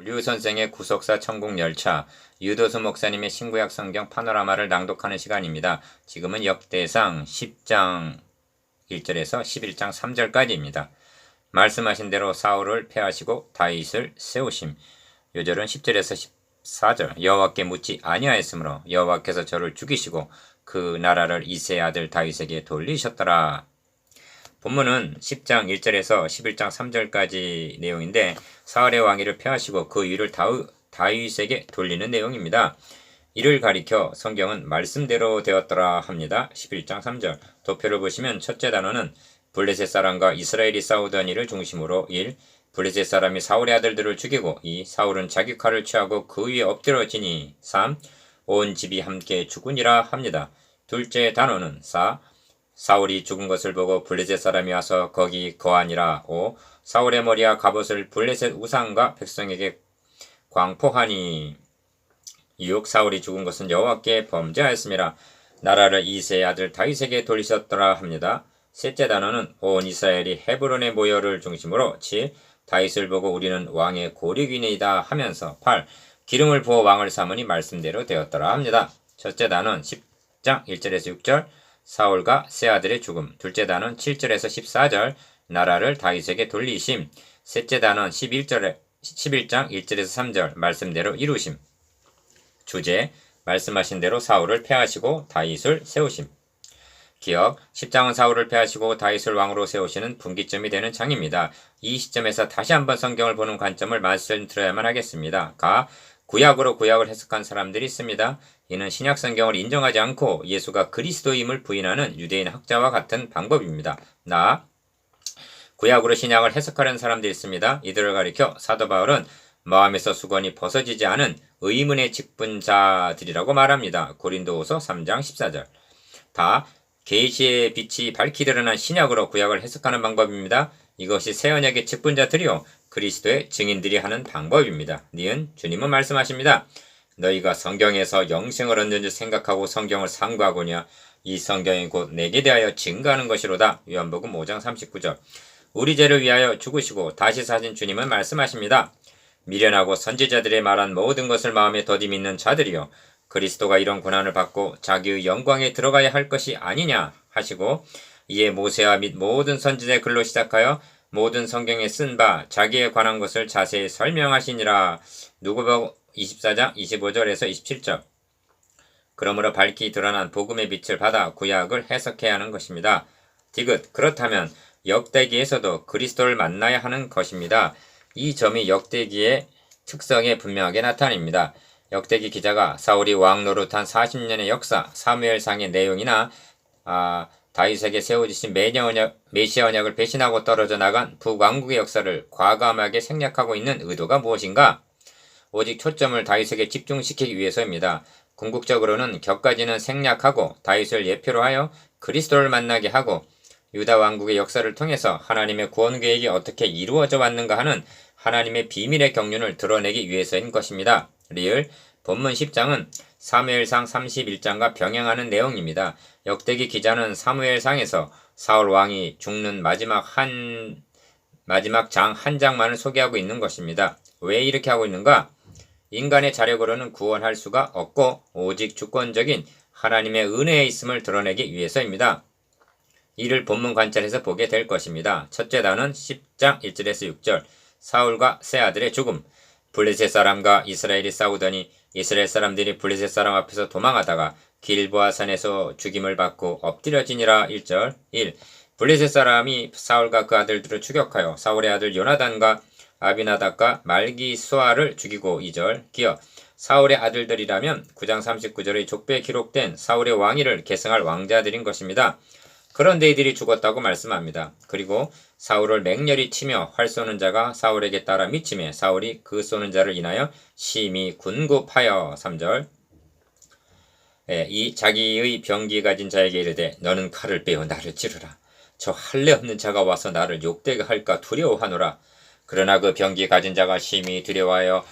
류 선생의 구속사 천국 열차, 유도수 목사님의 신구약 성경 파노라마를 낭독하는 시간입니다. 지금은 역대상 10장 1절에서 11장 3절까지입니다. 말씀하신 대로 사울을 패하시고 다윗을 세우심. 요절은 10절에서 14절. 여호와께 묻지 아니하였으므로 여호와께서 저를 죽이시고 그 나라를 이새의 아들 다윗에게 돌리셨더라. 본문은 10장 1절에서 11장 3절까지 내용인데 사울의 왕위를 폐하시고 그 위를 다윗에게 돌리는 내용입니다. 이를 가리켜 성경은 말씀대로 되었더라 합니다. 11장 3절. 도표를 보시면 첫째 단어는 블레셋 사람과 이스라엘이 싸우던 일을 중심으로 1. 블레셋 사람이 사울의 아들들을 죽이고 2. 사울은 자기 칼을 취하고 그 위에 엎드러지니 3. 온 집이 함께 죽으니라 합니다. 둘째 단어는 4. 사울이 죽은 것을 보고 블레셋 사람이 와서 거기 거하니라. 5. 사울의 머리와 갑옷을 블레셋 우상과 백성에게 광포하니. 6. 사울이 죽은 것은 여호와께 범죄하였음이라. 나라를 이새의 아들 다윗에게 돌리셨더라 합니다. 셋째 단어는 온 이스라엘이 헤브론의 모여를 중심으로 7. 다윗을 보고 우리는 왕의 고리귀니이다 하면서 8. 기름을 부어 왕을 삼으니 말씀대로 되었더라 합니다. 첫째 단어는 10장 1절에서 6절 사울과 세 아들의 죽음. 둘째 단어는 7절에서 14절 나라를 다윗에게 돌리심. 셋째 단어는 11장 1절에서 3절 말씀대로 이루심. 주제 말씀하신 대로 사울을 패하시고 다윗을 세우심. 기억 10장은 사울을 패하시고 다윗을 왕으로 세우시는 분기점이 되는 장입니다. 이 시점에서 다시 한번 성경을 보는 관점을 말씀드려야만 하겠습니다. 구약으로 구약을 해석한 사람들이 있습니다. 이는 신약 성경을 인정하지 않고 예수가 그리스도임을 부인하는 유대인 학자와 같은 방법입니다. 구약으로 신약을 해석하려는 사람들이 있습니다. 이들을 가리켜 사도 바울은 마음에서 수건이 벗어지지 않은 의문의 직분자들이라고 말합니다. 고린도후서 3장 14절. 다 계시의 빛이 밝히 드러난 신약으로 구약을 해석하는 방법입니다. 이것이 새 언약의 직분자들이요 그리스도의 증인들이 하는 방법입니다. 니은 주님은 말씀하십니다. 너희가 성경에서 영생을 얻는 줄 생각하고 성경을 상고하거냐 이 성경이 곧 내게 대하여 증거하는 것이로다. 요한복음 5장 39절. 우리 죄를 위하여 죽으시고 다시 사신 주님은 말씀하십니다. 미련하고 선지자들의 말한 모든 것을 마음에 더디 믿는 자들이요 그리스도가 이런 고난을 받고 자기의 영광에 들어가야 할 것이 아니냐 하시고 이에 모세와 및 모든 선지자의 글로 시작하여 모든 성경에 쓴 바 자기에 관한 것을 자세히 설명하시니라. 누가복음 24장 25절에서 27절. 그러므로 밝히 드러난 복음의 빛을 받아 구약을 해석해야 하는 것입니다. 디귿 그렇다면 역대기에서도 그리스도를 만나야 하는 것입니다. 이 점이 역대기의 특성에 분명하게 나타납니다. 역대기 기자가 사울이 왕 노릇한 40년의 역사, 사무엘상의 내용이나 다윗에게 세워주신 메시아 언약을 배신하고 떨어져 나간 북왕국의 역사를 과감하게 생략하고 있는 의도가 무엇인가? 오직 초점을 다윗에게 집중시키기 위해서입니다. 궁극적으로는 격까지는 생략하고 다윗을 예표로 하여 그리스도를 만나게 하고 유다 왕국의 역사를 통해서 하나님의 구원 계획이 어떻게 이루어져 왔는가 하는 하나님의 비밀의 경륜을 드러내기 위해서인 것입니다. 리을 본문 10장은 사무엘상 31장과 병행하는 내용입니다. 역대기 기자는 사무엘상에서 사울 왕이 죽는 마지막 장 한 장만을 소개하고 있는 것입니다. 왜 이렇게 하고 있는가? 인간의 자력으로는 구원할 수가 없고 오직 주권적인 하나님의 은혜에 있음을 드러내기 위해서입니다. 이를 본문 관찰해서 보게 될 것입니다. 첫째 단은 10장 1절에서 6절 사울과 세 아들의 죽음. 블레셋 사람과 이스라엘이 싸우더니 이스라엘 사람들이 블레셋 사람 앞에서 도망하다가 길보아 산에서 죽임을 받고 엎드려지니라. 1절 1. 블레셋 사람이 사울과 그 아들들을 추격하여 사울의 아들 요나단과 아비나답과 말기수아를 죽이고. 2절 기어 사울의 아들들이라면 9장 39절의 족배에 기록된 사울의 왕위를 계승할 왕자들인 것입니다. 그런데 이들이 죽었다고 말씀합니다. 그리고 사울을 맹렬히 치며 활 쏘는 자가 사울에게 따라 미치매 사울이 그 쏘는 자를 인하여 심히 군급하여. 3절 이 자기의 병기 가진 자에게 이르되 너는 칼을 빼어 나를 찌르라. 저 할례 없는 자가 와서 나를 욕되게 할까 두려워하노라. 그러나 그 병기 가진 자가 심히 두려워하여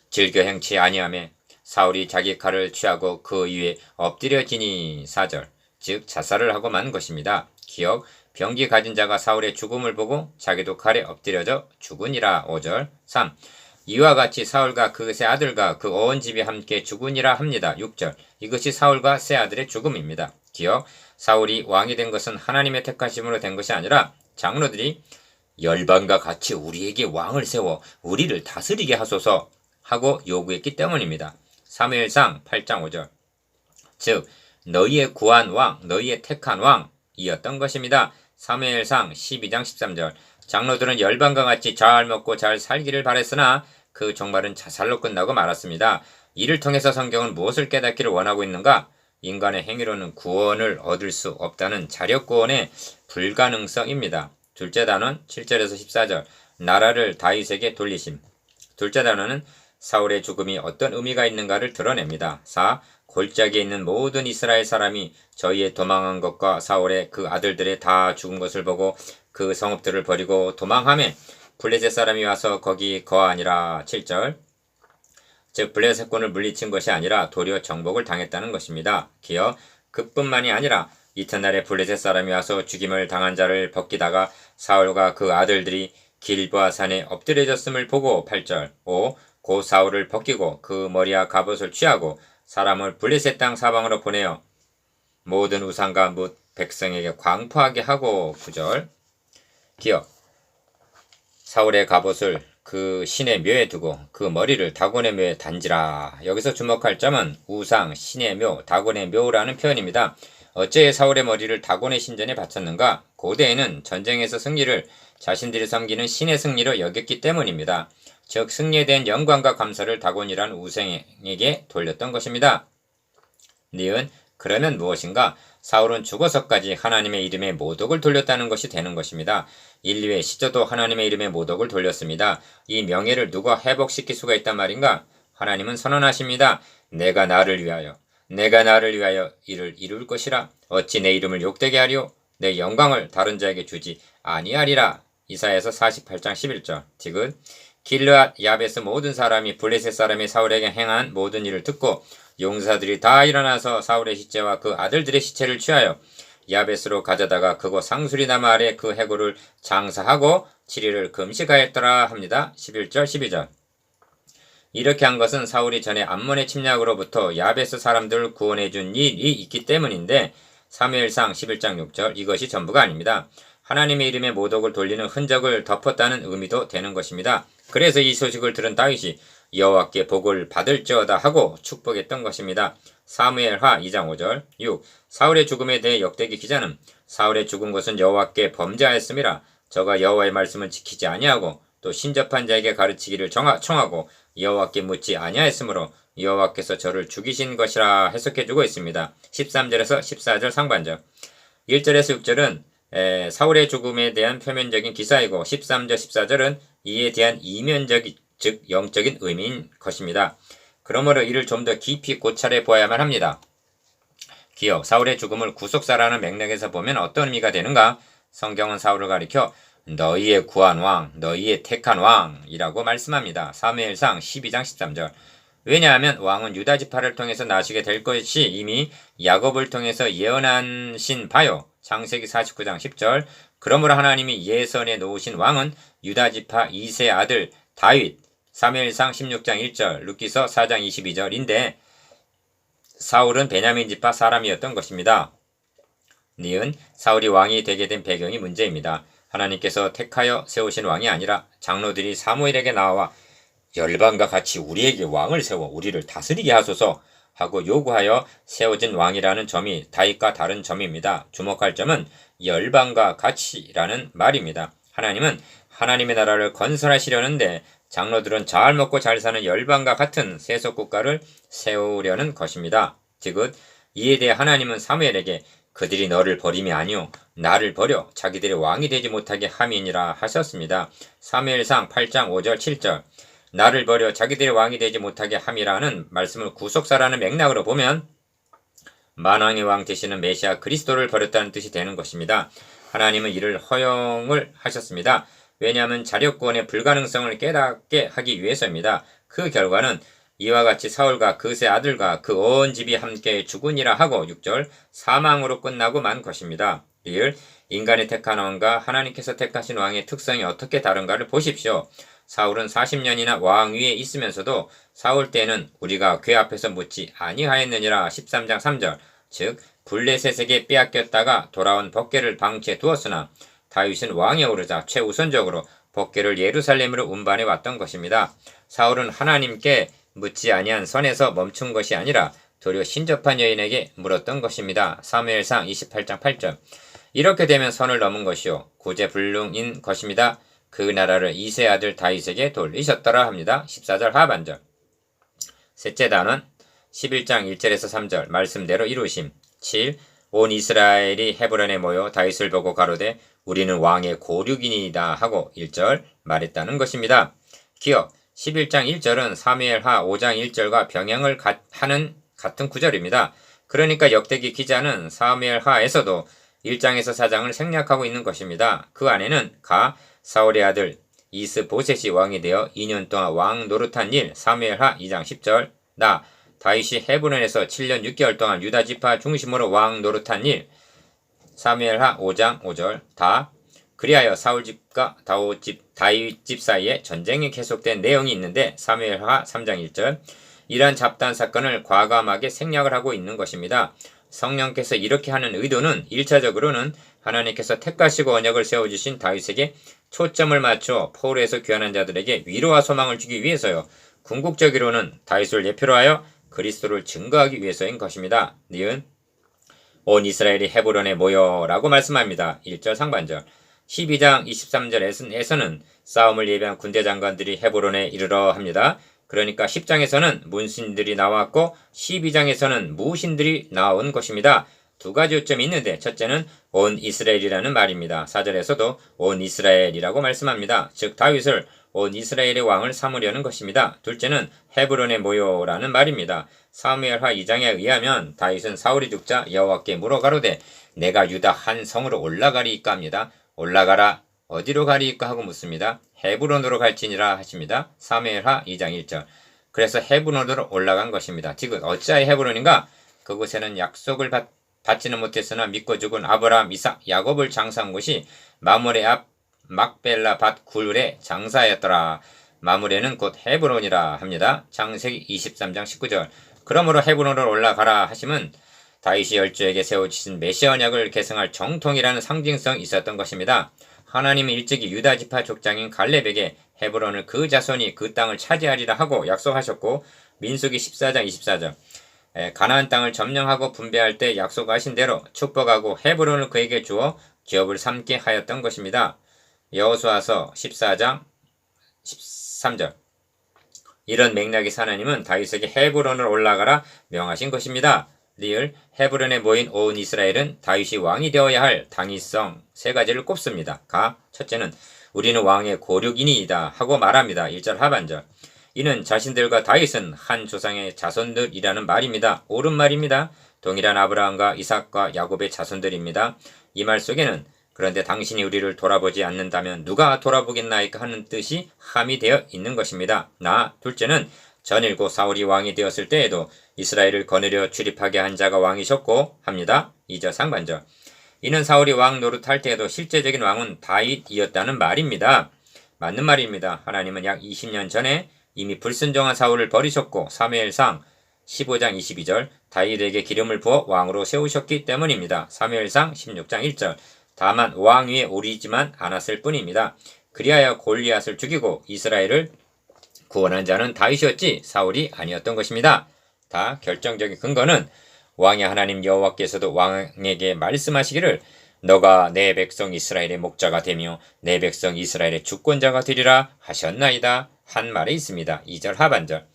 즐겨 행치 아니하매 사울이 자기 칼을 취하고 그 위에 엎드려지니. 4절 즉 자살을 하고 만 것입니다. 기억 병기 가진 자가 사울의 죽음을 보고 자기도 칼에 엎드려져 죽으니라. 5절 3. 이와 같이 사울과 그 세 아들과 그 온 집이 함께 죽으니라 합니다. 6절. 이것이 사울과 세 아들의 죽음입니다. 기억, 사울이 왕이 된 것은 하나님의 택하심으로 된 것이 아니라 장로들이 열방과 같이 우리에게 왕을 세워 우리를 다스리게 하소서 하고 요구했기 때문입니다. 사무엘상 8장 5절. 즉 너희의 구한 왕, 너희의 택한 왕이었던 것입니다. 사무엘상 12장 13절. 장로들은 열방과 같이 잘 먹고 잘 살기를 바랬으나 그 종말은 자살로 끝나고 말았습니다. 이를 통해서 성경은 무엇을 깨닫기를 원하고 있는가? 인간의 행위로는 구원을 얻을 수 없다는 자력구원의 불가능성입니다. 둘째 단원 7절에서 14절. 나라를 다윗에게 돌리심. 둘째 단원은 사울의 죽음이 어떤 의미가 있는가를 드러냅니다. 4. 골짜기에 있는 모든 이스라엘 사람이 저희의 도망한 것과 사울의 그 아들들의 다 죽은 것을 보고 그 성읍들을 버리고 도망하매 블레셋 사람이 와서 거기 거하니라. 7절. 즉 블레셋군을 물리친 것이 아니라 도리어 정복을 당했다는 것입니다. 기어 그뿐만이 아니라 이튿날에 블레셋 사람이 와서 죽임을 당한 자를 벗기다가 사울과 그 아들들이 길보아 산에 엎드려졌음을 보고 8절. 5. 고 사울을 벗기고 그 머리와 갑옷을 취하고 사람을 블레셋 땅 사방으로 보내어 모든 우상과 뭇 백성에게 광포하게 하고 9절. 기어 사울의 갑옷을 그 신의 묘에 두고 그 머리를 다곤의 묘에 단지라. 여기서 주목할 점은 우상, 신의 묘, 다곤의 묘라는 표현입니다. 어째 사울의 머리를 다곤의 신전에 바쳤는가? 고대에는 전쟁에서 승리를 자신들이 섬기는 신의 승리로 여겼기 때문입니다. 즉 승리에 대한 영광과 감사를 다곤이란 우상에게 돌렸던 것입니다. 니은 그러면 무엇인가? 사울은 죽어서까지 하나님의 이름에 모독을 돌렸다는 것이 되는 것입니다. 인류의 시저도 하나님의 이름에 모독을 돌렸습니다. 이 명예를 누가 회복시킬 수가 있단 말인가? 하나님은 선언하십니다. 내가 나를 위하여 이를 이룰 것이라. 어찌 내 이름을 욕되게 하리요? 내 영광을 다른 자에게 주지 아니하리라. 이사야서 48장 11절. 디귿 길르앗 야베스 모든 사람이 블레셋 사람이 사울에게 행한 모든 일을 듣고 용사들이 다 일어나서 사울의 시체와 그 아들들의 시체를 취하여 야베스로 가져다가 그곳 상수리나무 아래 그 해골을 장사하고 7일을 금식하였더라 합니다. 11절 12절. 이렇게 한 것은 사울이 전에 암몬의 침략으로부터 야베스 사람들을 구원해 준 일이 있기 때문인데 사무엘상 11장 6절 이것이 전부가 아닙니다. 하나님의 이름에 모독을 돌리는 흔적을 덮었다는 의미도 되는 것입니다. 그래서 이 소식을 들은 다윗이 여호와께 복을 받을지어다 하고 축복했던 것입니다. 사무엘하 2장 5절. 6. 사울의 죽음에 대해 역대기 기자는 사울의 죽은 것은 여호와께 범죄하였음이라. 저가 여호와의 말씀을 지키지 아니하고 또 신접한 자에게 가르치기를 청하고 여호와께 묻지 아니하였으므로 여호와께서 저를 죽이신 것이라 해석해주고 있습니다. 13절에서 14절 상반절. 1절에서 6절은 사울의 죽음에 대한 표면적인 기사이고 13절 14절은 이에 대한 이면적인 즉 영적인 의미인 것입니다. 그러므로 이를 좀 더 깊이 고찰해 보아야만 합니다. 기억 사울의 죽음을 구속사라는 맥락에서 보면 어떤 의미가 되는가? 성경은 사울을 가리켜 너희의 구한 왕, 너희의 택한 왕이라고 말씀합니다. 사무엘상 12장 13절. 왜냐하면 왕은 유다 지파를 통해서 나시게 될 것이 이미 야곱을 통해서 예언하신 바요. 창세기 49장 10절. 그러므로 하나님이 예선에 놓으신 왕은 유다 지파 2세 아들 다윗. 사무엘상 16장 1절, 룻기서 4장 22절인데 사울은 베냐민 지파 사람이었던 것입니다. 니은 사울이 왕이 되게 된 배경이 문제입니다. 하나님께서 택하여 세우신 왕이 아니라 장로들이 사무엘에게 나와 열방과 같이 우리에게 왕을 세워 우리를 다스리게 하소서 하고 요구하여 세워진 왕이라는 점이 다윗과 다른 점입니다. 주목할 점은 열방과 같이라는 말입니다. 하나님은 하나님의 나라를 건설하시려는데 장로들은 잘 먹고 잘 사는 열방과 같은 세속 국가를 세우려는 것입니다. 디귿 이에 대해 하나님은 사무엘에게 그들이 너를 버림이 아니오 나를 버려 자기들의 왕이 되지 못하게 함이니라 하셨습니다. 사무엘상 8장 5절 7절. 나를 버려 자기들의 왕이 되지 못하게 함이라는 말씀을 구속사라는 맥락으로 보면 만왕의 왕 되시는 메시아 그리스도를 버렸다는 뜻이 되는 것입니다. 하나님은 이를 허용을 하셨습니다. 왜냐하면 자력구원의 불가능성을 깨닫게 하기 위해서입니다. 그 결과는 이와 같이 사울과 그 세 아들과 그 온 집이 함께 죽으니라 하고 6절 사망으로 끝나고 만 것입니다. 1. 인간이 택한 왕과 하나님께서 택하신 왕의 특성이 어떻게 다른가를 보십시오. 사울은 40년이나 왕위에 있으면서도 사울 때에는 우리가 궤 앞에서 묻지 아니하였느니라 13장 3절. 즉 블레셋에게 빼앗겼다가 돌아온 법궤를 방치해 두었으나 다윗은 왕에 오르자 최우선적으로 법궤를 예루살렘으로 운반해 왔던 것입니다. 사울은 하나님께 묻지 아니한 선에서 멈춘 것이 아니라 도리어 신접한 여인에게 물었던 것입니다. 사무엘상 28장 8절. 이렇게 되면 선을 넘은 것이요 구제불능인 것입니다. 그 나라를 이세 아들 다윗에게 돌리셨더라 합니다. 14절 하반절. 셋째 단원 11장 1절에서 3절 말씀대로 이루심. 7. 온 이스라엘이 헤브론에 모여 다윗을 보고 가로되 우리는 왕의 고륙이니이다 하고 1절 말했다는 것입니다. 기억 11장 1절은 사무엘하 5장 1절과 병행을 하는 같은 구절입니다. 그러니까 역대기 기자는 사무엘하에서도 1장에서 4장을 생략하고 있는 것입니다. 그 안에는 사울의 아들 이스보셋이 왕이 되어 2년 동안 왕 노릇한 일 사무엘하 2장 10절 다윗이 헤브론에서 7년 6개월 동안 유다 지파 중심으로 왕 노릇한 일 사무엘하 5장 5절 그리하여 사울집과 다윗집 사이에 전쟁이 계속된 내용이 있는데 사무엘하 3장 1절 이러한 잡다한 사건을 과감하게 생략을 하고 있는 것입니다. 성령께서 이렇게 하는 의도는 1차적으로는 하나님께서 택하시고 언약을 세워주신 다윗에게 초점을 맞춰 포로에서 귀환한 자들에게 위로와 소망을 주기 위해서요. 궁극적으로는 다윗을 예표로 하여 그리스도를 증거하기 위해서인 것입니다. 니은 온 이스라엘이 헤브론에 모여 라고 말씀합니다. 1절 상반절 12장 23절에서는 싸움을 예비한 군대 장관들이 헤브론에 이르러 합니다. 그러니까 10장에서는 문신들이 나왔고 12장에서는 무신들이 나온 것입니다. 두 가지 요점이 있는데 첫째는 온 이스라엘이라는 말입니다. 4절에서도 온 이스라엘이라고 말씀합니다. 즉 다윗을 온 이스라엘의 왕을 삼으려는 것입니다. 둘째는 헤브론에 모여라는 말입니다. 사무엘하 2장에 의하면 다윗은 사울이 죽자 여호와께 물어 가로되 내가 유다 한 성으로 올라가리이까 합니다. 올라가라 어디로 가리이까 하고 묻습니다. 헤브론으로 갈지니라 하십니다. 사무엘하 2장 1절. 그래서 헤브론으로 올라간 것입니다. 지금 어찌하여 헤브론인가? 그곳에는 약속을 받지는 못했으나 믿고 죽은 아브라함, 이삭, 야곱을 장사한 곳이 마므레 앞 막벨라 밭 굴에 장사하였더라. 마므레는 곧 헤브론이라 합니다. 창세기 23장 19절. 그러므로 헤브론으로 올라가라 하심은 다윗이 열조에게 세워주신 메시아 언약을 계승할 정통이라는 상징성이 있었던 것입니다. 하나님은 일찍이 유다 지파 족장인 갈렙에게 헤브론을 그 자손이 그 땅을 차지하리라 하고 약속하셨고 민수기 14장 24절 가나안 땅을 점령하고 분배할 때 약속하신 대로 축복하고 헤브론을 그에게 주어 기업을 삼게 하였던 것입니다. 여호수아서 14장 13절 이런 맥락에서 하나님은 다윗에게 헤브론을 올라가라 명하신 것입니다. 리을 헤브론에 모인 온 이스라엘은 다윗이 왕이 되어야 할 당위성 세 가지를 꼽습니다. 첫째는 우리는 왕의 고륙이니이다 하고 말합니다. 1절 하반절 이는 자신들과 다윗은 한 조상의 자손들이라는 말입니다. 옳은 말입니다. 동일한 아브라함과 이삭과 야곱의 자손들입니다. 이 말 속에는 그런데 당신이 우리를 돌아보지 않는다면 누가 돌아보겠나이까 하는 뜻이 함의되어 있는 것입니다. 둘째는 전일고 사울이 왕이 되었을 때에도 이스라엘을 거느려 출입하게 한 자가 왕이셨고 합니다. 2절 상반절 이는 사울이 왕 노릇할 때에도 실제적인 왕은 다윗이었다는 말입니다. 맞는 말입니다. 하나님은 약 20년 전에 이미 불순종한 사울을 버리셨고 사무엘상 15장 22절 다윗에게 기름을 부어 왕으로 세우셨기 때문입니다. 사무엘상 16장 1절 다만 왕 위에 오르지만 않았을 뿐입니다. 그리하여 골리앗을 죽이고 이스라엘을 구원한 자는 다윗이었지 사울이 아니었던 것입니다. 다 결정적인 근거는 왕의 하나님 여호와께서도 왕에게 말씀하시기를 너가 내 백성 이스라엘의 목자가 되며 내 백성 이스라엘의 주권자가 되리라 하셨나이다 한 말에 있습니다. 2절 하반절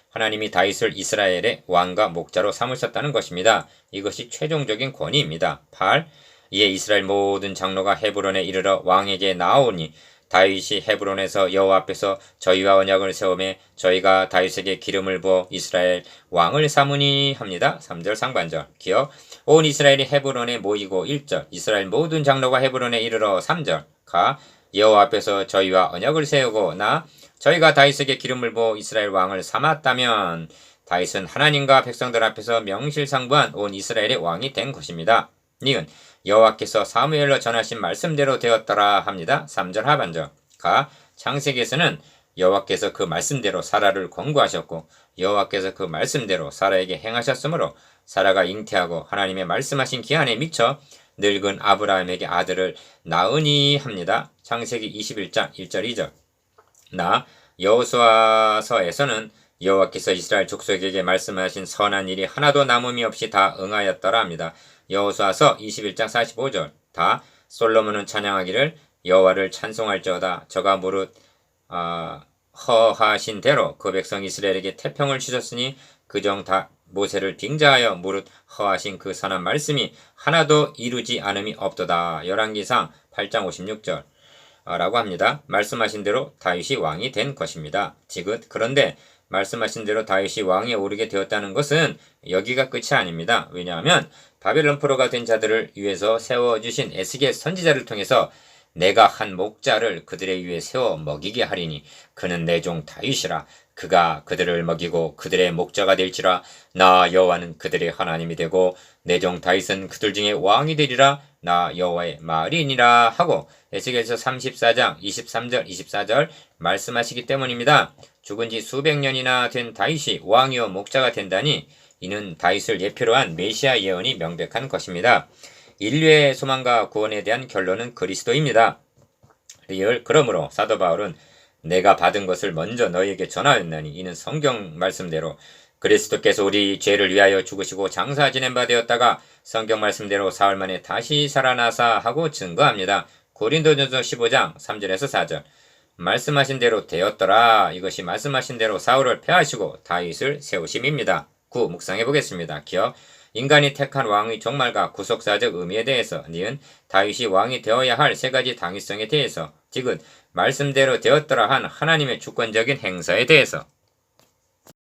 하나님이 다윗을 이스라엘의 왕과 목자로 삼으셨다는 것입니다. 이것이 최종적인 권위입니다. 8. 이에 이스라엘 모든 장로가 헤브론에 이르러 왕에게 나오니 다윗이 헤브론에서 여호와 앞에서 저희와 언약을 세우며 저희가 다윗에게 기름을 부어 이스라엘 왕을 삼으니 합니다. 3절 상반절 기억 온 이스라엘이 헤브론에 모이고 1절 이스라엘 모든 장로가 헤브론에 이르러 3절 여호와 앞에서 저희와 언약을 세우고 저희가 다윗에게 기름을 부어 이스라엘 왕을 삼았다면 다윗은 하나님과 백성들 앞에서 명실상부한 온 이스라엘의 왕이 된 것입니다. 니은 여호와께서 사무엘로 전하신 말씀대로 되었더라 합니다. 3절 하반절 창세기에서는 여호와께서 그 말씀대로 사라를 권고하셨고 여호와께서 그 말씀대로 사라에게 행하셨으므로 사라가 잉태하고 하나님의 말씀하신 기한에 미쳐 늙은 아브라함에게 아들을 낳으니 합니다. 창세기 21장 1절 2절. 나 여호수아서에서는 여호와께서 이스라엘 족속에게 말씀하신 선한 일이 하나도 남음이 없이 다 응하였더라 합니다. 여호수아서 21장 45절. 다 솔로몬은 찬양하기를 여호와를 찬송할지어다. 저가 무릇 허하신 대로 그 백성 이스라엘에게 태평을 주셨으니 그정 다 모세를 빙자하여 무릇 허하신 그 선한 말씀이 하나도 이루지 않음이 없도다. 열왕기상 8장 56절 라고 합니다. 말씀하신 대로 다윗이 왕이 된 것입니다. 지긋 그런데 말씀하신 대로 다윗이 왕에 오르게 되었다는 것은 여기가 끝이 아닙니다. 왜냐하면 바벨론 포로가 된 자들을 위해서 세워주신 에스겔 선지자를 통해서 내가 한 목자를 그들의 위에 세워 먹이게 하리니 그는 내 종 다윗이라. 그가 그들을 먹이고 그들의 목자가 될지라. 나 여호와는 그들의 하나님이 되고 내 종 다윗은 그들 중에 왕이 되리라. 나 여호와의 말이니라 하고 에스겔서 34장 23절 24절 말씀하시기 때문입니다. 죽은 지 수백 년이나 된 다윗이 왕이요 목자가 된다니 이는 다윗을 예표로 한 메시아 예언이 명백한 것입니다. 인류의 소망과 구원에 대한 결론은 그리스도입니다. 그러므로 사도 바울은 내가 받은 것을 먼저 너희에게 전하였나니 이는 성경 말씀대로 그리스도께서 우리 죄를 위하여 죽으시고 장사 지낸 바 되었다가 성경 말씀대로 사흘 만에 다시 살아나사 하고 증거합니다. 고린도전서 15장 3절에서 4절. 말씀하신 대로 되었더라. 이것이 말씀하신 대로 사울을 패하시고 다윗을 세우심입니다. 9. 묵상해 보겠습니다. 기억. 인간이 택한 왕의 종말과 구속사적 의미에 대해서 니은 다윗이 왕이 되어야 할 세 가지 당위성에 대해서 지금 말씀대로 되었더라 한 하나님의 주권적인 행사에 대해서